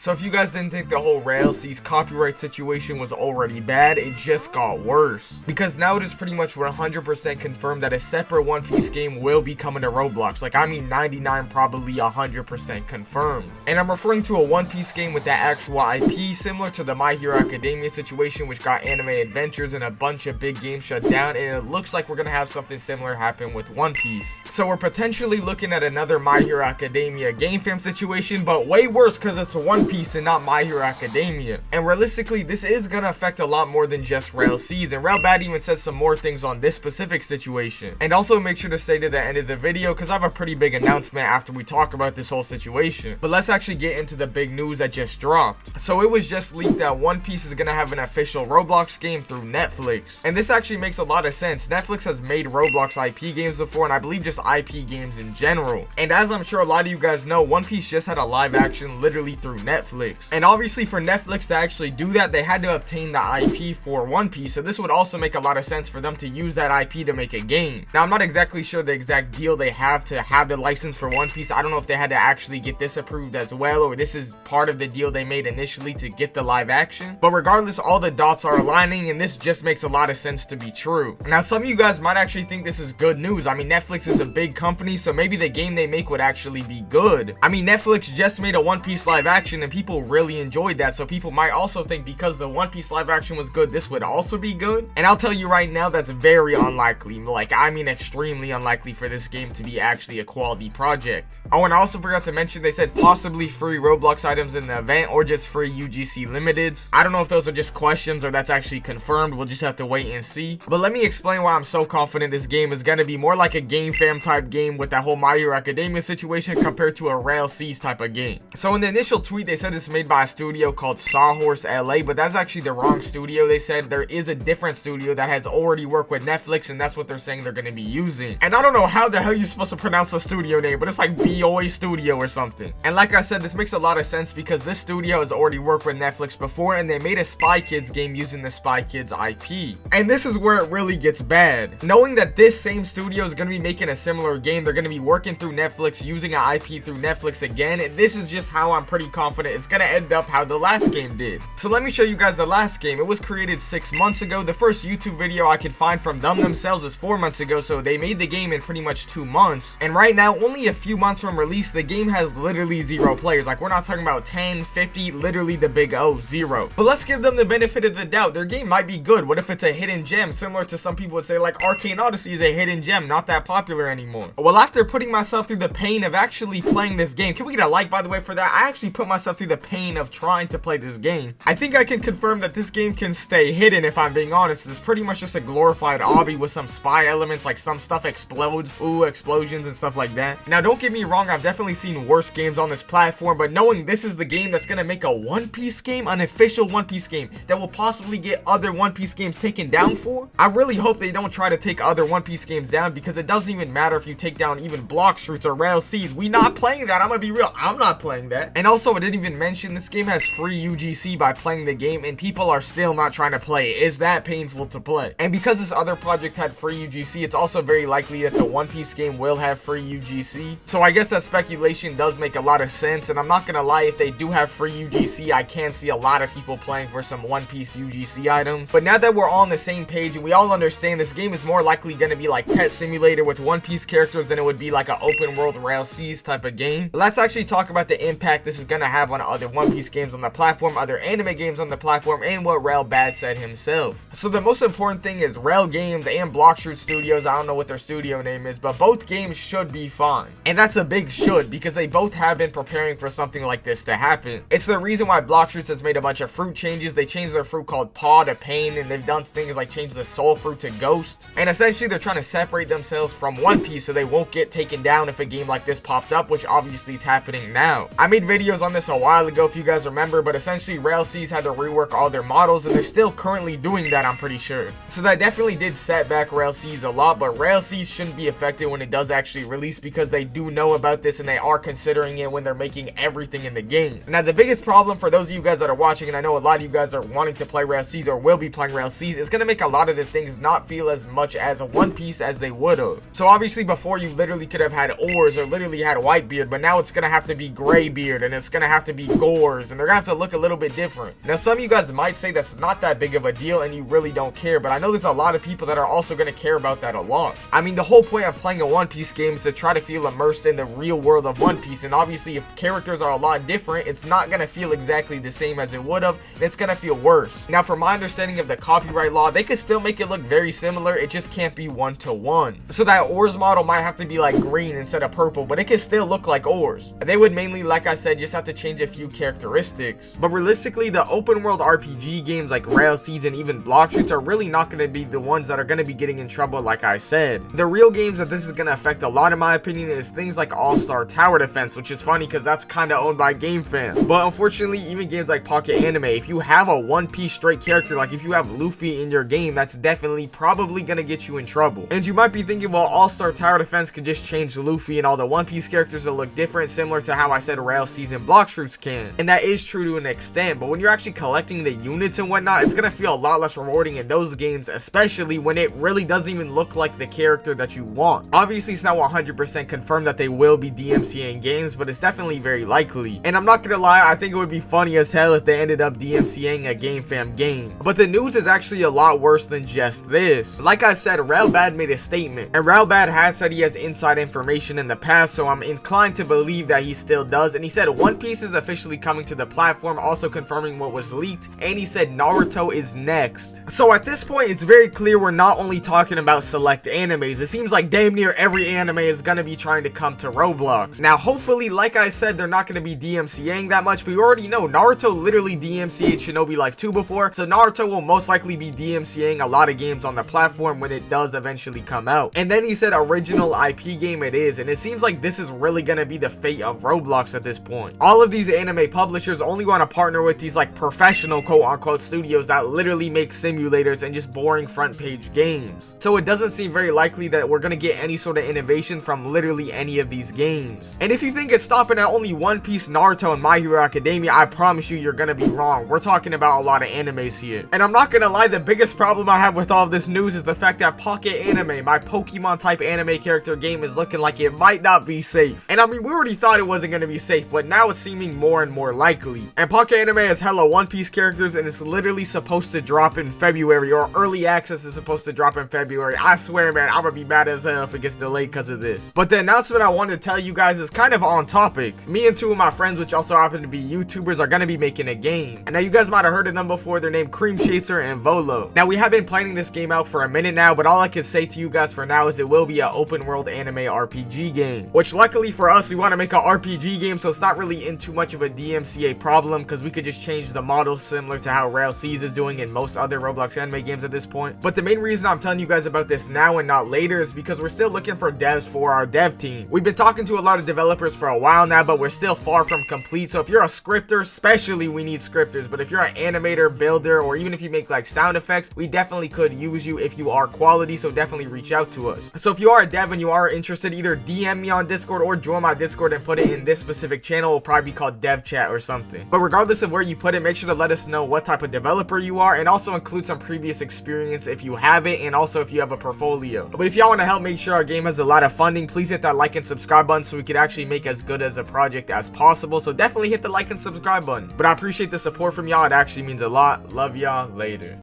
So if you guys didn't think the whole Rell Seas copyright situation was already bad, it just got worse. Because now it is pretty much 100% confirmed that a separate One Piece game will be coming to Roblox. Like, I mean 99, probably 100% confirmed. And I'm referring to a One Piece game with that actual IP, similar to the My Hero Academia situation, which got Anime Adventures and a bunch of big games shut down, and it looks like we're gonna have something similar happen with One Piece. So we're potentially looking at another My Hero Academia game fam situation, but way worse because it's One Piece and not My Hero Academia. And realistically, this is gonna affect a lot more than just Rell Seas, and Rell even says some more things on this specific situation. And also make sure to stay to the end of the video because I have a pretty big announcement after we talk about this whole situation. But let's actually get into the big news that just dropped. So it was just leaked that One Piece is gonna have an official Roblox game through Netflix. And this actually makes a lot of sense. Netflix has made Roblox IP games before, and I believe just IP games in general. And as I'm sure a lot of you guys know, One Piece just had a live action literally through Netflix. And obviously for Netflix to actually do that, they had to obtain the IP for One Piece. So this would also make a lot of sense for them to use that IP to make a game. Now I'm not exactly sure the exact deal they have to have the license for One Piece. I don't know if they had to actually get this approved as well, or this is part of the deal they made initially to get the live action. But regardless, all the dots are aligning, and this just makes a lot of sense to be true. Now some of you guys might actually think this is good news. I mean, Netflix is a big company, so maybe the game they make would actually be good. I mean, Netflix just made a One Piece live action and people really enjoyed that, so people might also think because the One Piece live action was good, this would also be good. And I'll tell you right now, that's very unlikely. Like, I mean extremely unlikely for this game to be actually a quality project. Oh, and I also forgot to mention, they said possibly free Roblox items in the event or just free UGC limiteds. I don't know if those are just questions or that's actually confirmed. We'll just have to wait and see. But let me explain why I'm so confident this game is going to be more like a game fam type game with that whole My Hero Academia situation compared to a Rell Seas type of game. So in the initial tweet, they said it's made by a studio called Sawhorse LA, but that's actually the wrong studio. They said there is a different studio that has already worked with Netflix, and that's what they're saying they're going to be using. And I don't know how the hell you're supposed to pronounce the studio name, but it's like BOI Studio or something. And like I said, this makes a lot of sense because this studio has already worked with Netflix before, and they made a Spy Kids game using the Spy Kids IP. And this is where it really gets bad. Knowing that this same studio is going to be making a similar game, they're going to be working through Netflix, using an IP through Netflix again, and this is just how I'm pretty confident it's going to end up how the last game did. So let me show you guys the last game. It was created 6 months ago. The first YouTube video I could find from them themselves is 4 months ago, so they made the game in pretty much 2 months. And right now, only a few months from release, the game has literally 0 players. Like, we're not talking about 10, 50, literally the big O, 0. But let's give them the benefit of the doubt. Their game might be good. What if it's a hidden gem? Similar to some people would say, like, Arcane Odyssey is a hidden gem, not that popular anymore. Well, after putting myself through the pain of actually playing this game, can we get a like, by the way, for that? I actually put myself through the pain of trying to play this game. I think I can confirm that this game can stay hidden, if I'm being honest. It's pretty much just a glorified obby with some spy elements, like some stuff explodes, explosions and stuff like that. Now, don't get me wrong, I've definitely seen worse games on this platform, but knowing this is the game that's gonna make a One Piece game, an official One Piece game, that will possibly get other One Piece games taken down for, I really hope they don't try to take other One Piece games down, because it doesn't even matter if you take down even Blox Fruits or Rell Seas. We not playing that. I'm gonna be real, I'm not playing that. And also, I didn't even mention this game has free UGC by playing the game, and people are still not trying to play it. Is that painful to play? And because this other project had free UGC, it's also very likely that the One Piece game will have free UGC. So I guess that speculation does make a lot of sense, and I'm not gonna lie, if they do have free UGC, I can see a lot of people playing for some One Piece UGC items. But now that we're all on the same page and we all understand this game is more likely gonna be like Pet Simulator with One Piece characters than it would be like an open world Rell Seas type of game, let's actually talk about the impact this is gonna have on other One Piece games on the platform, other anime games on the platform, and what Rell said himself. So the most important thing is Rell Games and Blox Fruit Studios, I don't know what their studio name is, but both games should be fine. And that's a big should, because they both have been preparing for something like this to happen. It's the reason why Blox Fruits has made a bunch of fruit changes. They changed their fruit called Paw to Pain, and they've done things like change the soul fruit to Ghost. And essentially they're trying to separate themselves from One Piece so they won't get taken down if a game like this popped up, which obviously is happening now. I made videos on this a while ago if you guys remember, but essentially Rell Seas had to rework all their models, and they're still currently doing that, I'm pretty sure. So that definitely did set back Rell Seas a lot, but Rell Seas shouldn't be affected when it does actually release, because they do know about this and they are considering it when they're making everything in the game. Now, the biggest problem for those of you guys that are watching, and I know a lot of you guys are wanting to play Rell Seas or will be playing Rell Seas, is going to make a lot of the things not feel as much as a One Piece as they would have. So obviously before you literally could have had Oars or literally had Whitebeard, but now it's going to have to be Graybeard, and it's going to have to be gores, and they're gonna have to look a little bit different. Now, some of you guys might say that's not that big of a deal and you really don't care, but I know there's a lot of people that are also gonna care about that a lot. I mean, the whole point of playing a One Piece game is to try to feel immersed in the real world of One Piece, and obviously if characters are a lot different, it's not gonna feel exactly the same as it would have, and it's gonna feel worse. Now, from my understanding of the copyright law, they could still make it look very similar, it just can't be one-to-one. So that ores model might have to be like green instead of purple, but it can still look like ores. They would mainly, like I said, just have to change a few characteristics. But realistically, the open world RPG games like Rell Seas and even Block Shoots are really not going to be the ones that are going to be getting in trouble, like I said. The real games that this is going to affect a lot, in my opinion, is things like All-Star Tower Defense, which is funny because that's kind of owned by GameFam. But unfortunately, even games like Pocket Anime, if you have a One Piece straight character, like if you have Luffy in your game, that's definitely probably going to get you in trouble. And you might be thinking, well, All-Star Tower Defense could just change Luffy and all the One Piece characters to look different, similar to how I said Rell Seas and Block Shoots can. And that is true to an extent, but when you're actually collecting the units and whatnot, it's gonna feel a lot less rewarding in those games, especially when it really doesn't even look like the character that you want. Obviously, it's not 100% confirmed that they will be DMCAing games, but it's definitely very likely. And I'm not gonna lie, I think it would be funny as hell if they ended up DMCAing a GameFam game. But the news is actually a lot worse than just this. Like I said, Rell made a statement, and Rell has said he has inside information in the past, so I'm inclined to believe that he still does. And he said One Piece is officially coming to the platform, also confirming what was leaked, and he said Naruto is next. So at this point, it's very clear we're not only talking about select animes. It seems like damn near every anime is gonna be trying to come to Roblox. Now, hopefully, like I said, they're not gonna be DMCAing that much, but we already know Naruto literally DMCA'd Shinobi Life 2 before, so Naruto will most likely be DMCAing a lot of games on the platform when it does eventually come out. And then he said original IP game it is, and it seems like this is really gonna be the fate of Roblox at this point. All of these anime publishers only want to partner with these like professional quote-unquote studios that literally make simulators and just boring front page games. So it doesn't seem very likely that we're gonna get any sort of innovation from literally any of these games. And if you think it's stopping at only One Piece, Naruto, and My Hero Academia, I promise you're gonna be wrong. We're talking about a lot of animes here. And I'm not gonna lie, the biggest problem I have with all of this news is the fact that Pocket Anime, my Pokemon type anime character game, is looking like it might not be safe. And I mean, we already thought it wasn't gonna be safe, but now it's seeming more and more likely. And Pocket Anime has hella One Piece characters, and it's literally supposed to drop in February, or early access is supposed to drop in February. I swear, man, I'm gonna be mad as hell if it gets delayed because of this. But the announcement I wanted to tell you guys is kind of on topic. Me and two of my friends, which also happen to be YouTubers, are gonna be making a game. And now you guys might have heard of them before. They're named Cream Chaser and Volo. Now, we have been planning this game out for a minute now, but all I can say to you guys for now is it will be an open world anime RPG game, which luckily for us, we want to make an RPG game, so it's not really in too much of a DMCA problem, because we could just change the model similar to how Rell Seas is doing in most other Roblox anime games at this point. But the main reason I'm telling you guys about this now and not later is because we're still looking for devs for our dev team. We've been talking to a lot of developers for a while now, but we're still far from complete. So if you're a scripter, especially we need scripters, but if you're an animator, builder, or even if you make like sound effects, we definitely could use you if you are quality, so definitely reach out to us. So if you are a dev and you are interested, either DM me on Discord or join my Discord and put it in this specific channel. It will probably be called Dev Chat or something. But regardless of where you put it, make sure to let us know what type of developer you are, and also include some previous experience if you have it, and also if you have a portfolio. But if y'all want to help make sure our game has a lot of funding, please hit that like and subscribe button so we could actually make as good as a project as possible. So definitely hit the like and subscribe button. But I appreciate the support from y'all. It actually means a lot. Love y'all. Later.